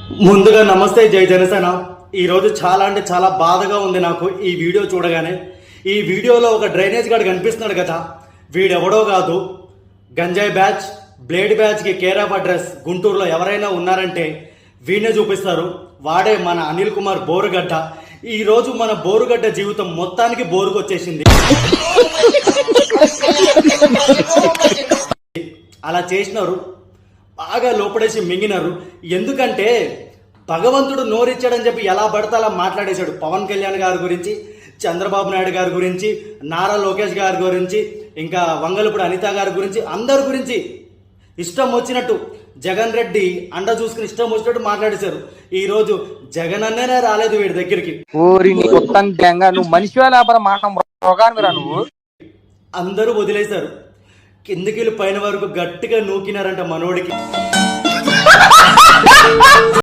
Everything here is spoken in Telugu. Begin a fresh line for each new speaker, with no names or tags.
ముందుగా నమస్తే, జై జనసేన. ఈరోజు చాలా అంటే చాలా బాధగా ఉంది నాకు ఈ వీడియో చూడగానే. ఈ వీడియోలో ఒక డ్రైనేజ్ గార్డ్ కనిపిస్తున్నాడు కదా, వీడెవడో కాదు, గంజాయి బ్యాచ్, బ్లేడ్ బ్యాచ్కి కేర్ ఆఫ్ అడ్రస్ గుంటూరులో ఎవరైనా ఉన్నారంటే వీడినే చూపిస్తారు. వాడే మన అనిల్ కుమార్ బోరుగడ్డ. ఈ రోజు మన బోరుగడ్డ జీవితం మొత్తానికి బోరుకొచ్చేసింది. అలా చేసినారు, బాగా లోపడేసి మింగినారు. ఎందుకంటే భగవంతుడు నోరిచ్చాడని చెప్పి ఎలా పడితే అలా మాట్లాడేశాడు. పవన్ కళ్యాణ్ గారి గురించి, చంద్రబాబు నాయుడు గారి గురించి, నారా లోకేష్ గారి గురించి, ఇంకా వంగలపూడి అనిత గారి గురించి, అందరి గురించి ఇష్టం వచ్చినట్టు, జగన్ రెడ్డి అండ చూసుకుని ఇష్టం వచ్చినట్టు మాట్లాడేశారు. ఈ రోజు జగన్ అన్నేనే రాలేదు వీడి దగ్గరికి.
నువ్వు మనిషి నువ్వు
అందరూ వదిలేశారు. కిందికి పైన వరకు గట్టిగా నూకినారంట మనోడికి.